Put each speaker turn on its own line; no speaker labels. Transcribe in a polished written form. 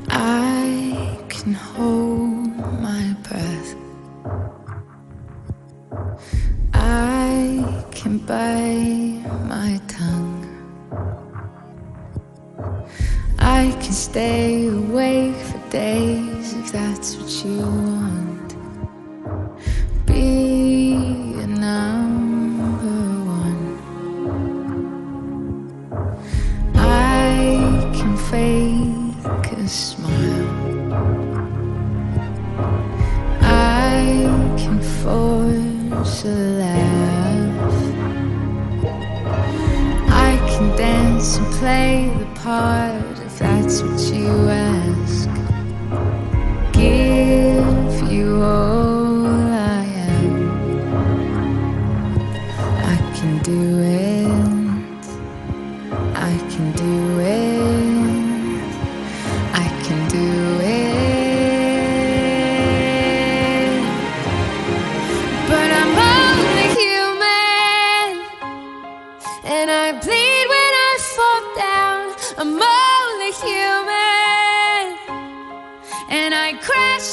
I can hold my breath. I can bite my tongue. I can stay awake for days if that's what you want. Be a number one. I can fake a smile. I can force a laugh. I can dance and play the part if that's what you ask. Give you all I am. I can do it. I can do it. I can do it. But I'm only human, and I bleed when I fall down. I'm only human, and I crash